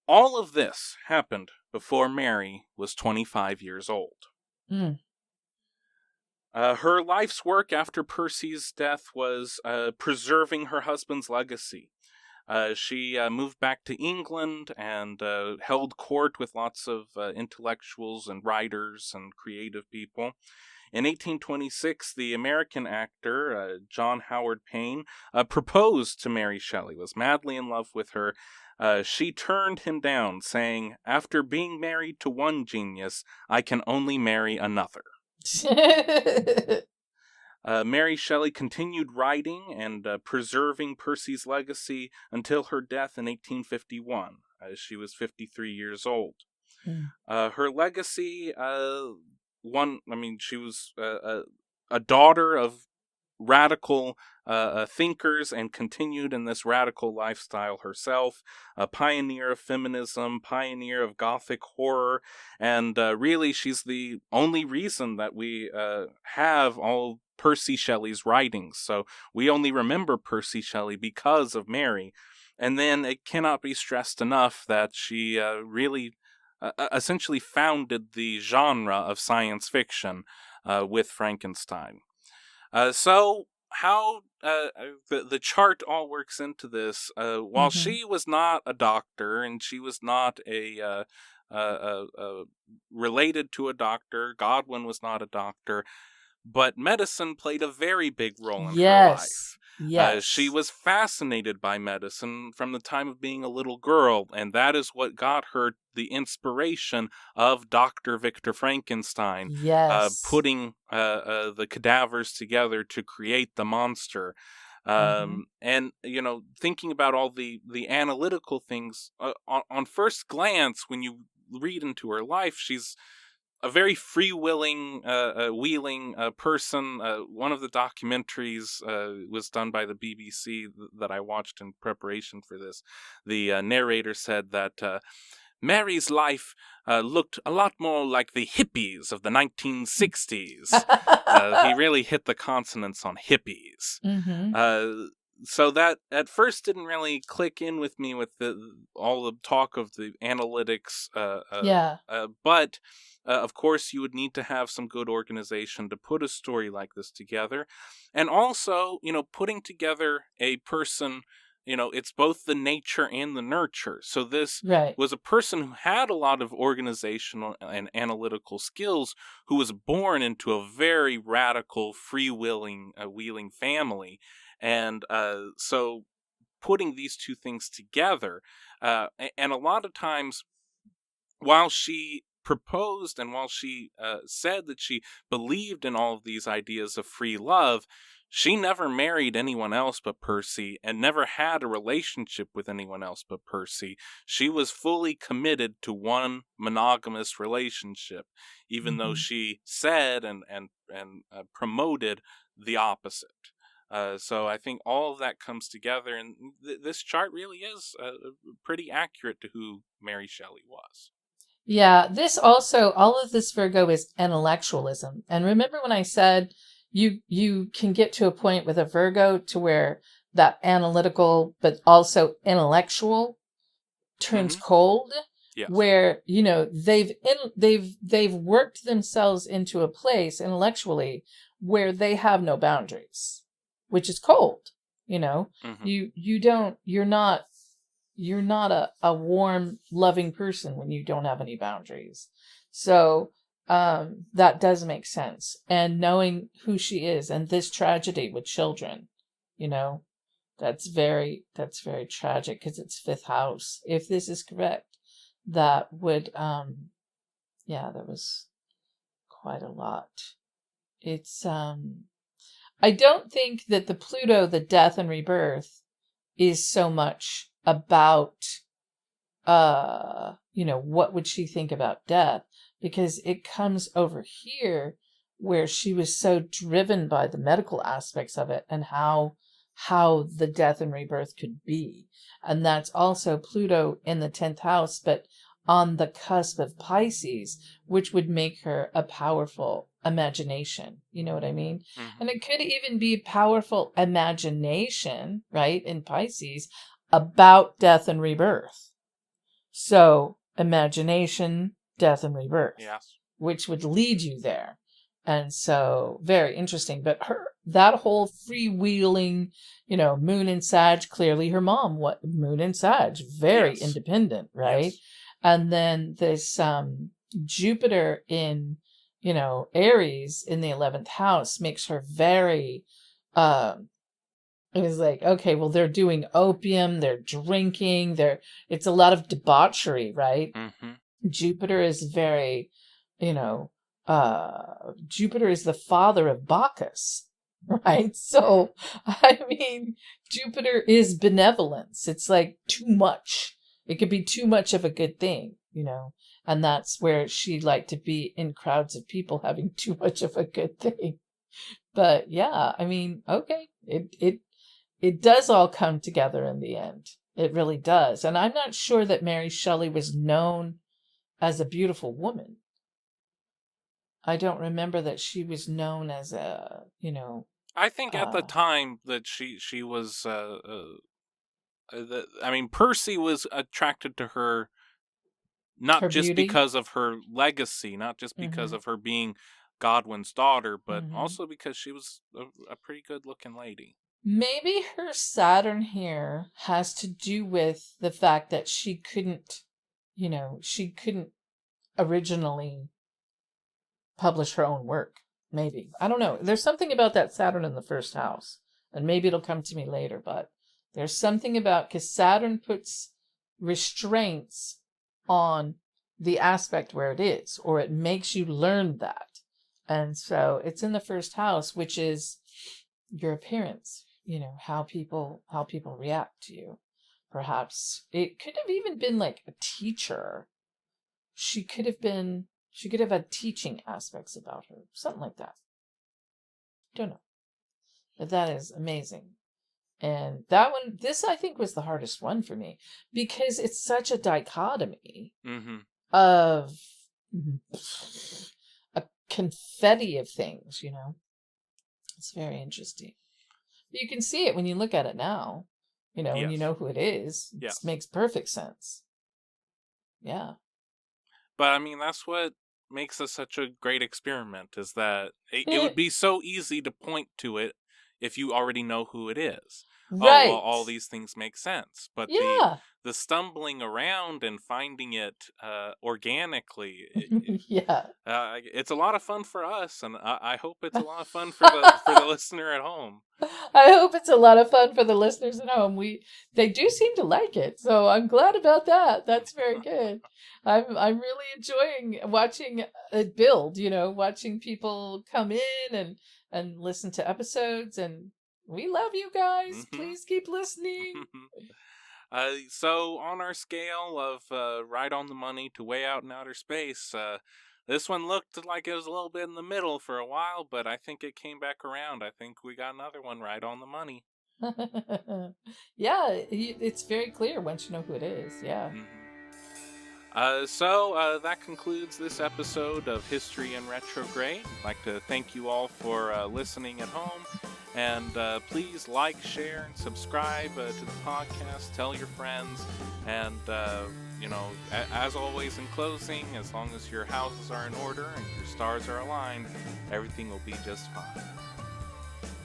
All of this happened before Mary was 25 years old. Her life's work after Percy's death was preserving her husband's legacy. She moved back to England and held court with lots of intellectuals and writers and creative people. In 1826, the American actor John Howard Payne proposed to Mary Shelley, was madly in love with her. She turned him down, saying, "After being married to one genius, I can only marry another." Mary Shelley continued writing and preserving Percy's legacy until her death in 1851, as she was 53 years old. Her legacy, she was a daughter of radical thinkers and continued in this radical lifestyle herself, a pioneer of feminism, pioneer of Gothic horror, and really she's the only reason that we have all Percy Shelley's writings. So we only remember Percy Shelley because of Mary. And then it cannot be stressed enough that she really essentially founded the genre of science fiction with Frankenstein. So how the chart all works into this, while she was not a doctor and she was not a related to a doctor, Godwin was not a doctor, but medicine played a very big role in her life. Yes. She was fascinated by medicine from the time of being a little girl, and that is what got her the inspiration of Dr. Victor Frankenstein, putting the cadavers together to create the monster. And, thinking about all the analytical things, on first glance, when you read into her life, she's a very free-willing, wheeling person. One of the documentaries was done by the BBC that I watched in preparation for this. The narrator said that Mary's life looked a lot more like the hippies of the 1960s. He really hit the consonants on hippies. So that at first didn't really click in with me with all the talk of the analytics. But of course, you would need to have some good organization to put a story like this together. And also, putting together a person, it's both the nature and the nurture. So this was a person who had a lot of organizational and analytical skills, who was born into a very radical, free-willing, wheeling family. And so putting these two things together, and a lot of times, while she proposed and while she said that she believed in all of these ideas of free love, she never married anyone else but Percy and never had a relationship with anyone else but Percy. She was fully committed to one monogamous relationship, even though she said and promoted the opposite. So I think all of that comes together, and this chart really is pretty accurate to who Mary Shelley was. Yeah, all of this Virgo is intellectualism. And remember when I said you can get to a point with a Virgo to where that analytical but also intellectual turns cold, Yes. where they've worked themselves into a place intellectually where they have no boundaries, which is cold. You're not a warm, loving person when you don't have any boundaries. So that does make sense. And knowing who she is and this tragedy with children, you know, that's very tragic because it's fifth house. If this is correct, that would, there was quite a lot. It's, I don't think that the Pluto, the death and rebirth, is so much about what would she think about death, because it comes over here where she was so driven by the medical aspects of it and how the death and rebirth could be. And that's also Pluto in the 10th house, but on the cusp of Pisces, which would make her a powerful imagination. You know what I mean? Mm-hmm. And it could even be powerful imagination, right, in Pisces about death and rebirth. So imagination, death and rebirth, Yes. which would lead you there. And so very interesting. But that whole freewheeling, moon and Sag, clearly her mom, what moon and Sag, very independent, right? Yes. And then this Jupiter in, Aries in the 11th house makes her very, it was like, okay, well, they're doing opium, they're drinking, it's a lot of debauchery, right? Mm-hmm. Jupiter is very, Jupiter is the father of Bacchus, right? So, I mean, Jupiter is benevolence. It's like too much. It could be too much of a good thing, and that's where she liked to be in crowds of people having too much of a good thing. But yeah, I mean, okay, it does all come together in the end. It really does. And I'm not sure that Mary Shelley was known as a beautiful woman. I don't remember that she was known as a, I think at the time that she was, Percy was attracted to her not just beauty. because of her legacy, not just because of her being Godwin's daughter, but also because she was a pretty good looking lady. Maybe her Saturn here has to do with the fact that she couldn't originally publish her own work. Maybe. I don't know. There's something about that Saturn in the first house, and maybe it'll come to me later, but there's something about, because Saturn puts restraints on the aspect where it is, or it makes you learn that. And so it's in the first house, which is your appearance, how people react to you. Perhaps it could have even been like a teacher. She could have had teaching aspects about her, something like that. Don't know. But that is amazing. And this I think was the hardest one for me, because it's such a dichotomy of a confetti of things, It's very interesting. But you can see it when you look at it now, when you know who it is. It makes perfect sense. Yeah. But I mean, that's what makes this such a great experiment, is that it would be so easy to point to it if you already know who it is. Right. Oh, well, all these things make sense. But the stumbling around and finding it organically, it's a lot of fun for us, and I hope it's a lot of fun for the listener at home. I hope it's a lot of fun for the listeners at home. They do seem to like it, so I'm glad about that. That's very good. I'm really enjoying watching it build. Watching people come in and listen to episodes, and we love you guys. Please keep listening. So on our scale of right on the money to way out in outer space, This one looked like it was a little bit in the middle for a while, but I think it came back around. I think we got another one right on the money. Yeah, it's very clear once you know who it is. Yeah. So that concludes this episode of History in Retrograde. I'd like to thank you all for listening at home. And please like, share, and subscribe to the podcast. Tell your friends. And, as always in closing, as long as your houses are in order and your stars are aligned, everything will be just fine.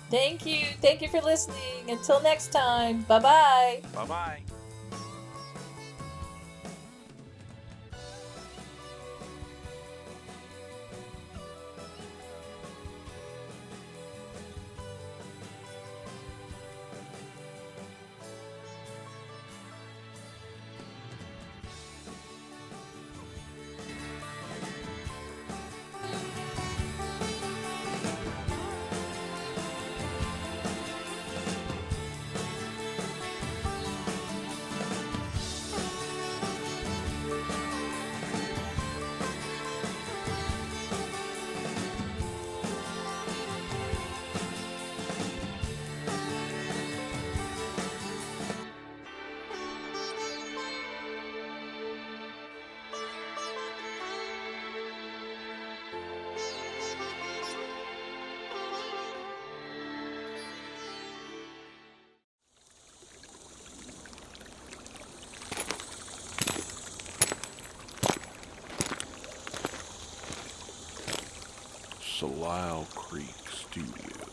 Thank you. Thank you for listening. Until next time. Bye-bye. Bye-bye. Salal Creek Studio.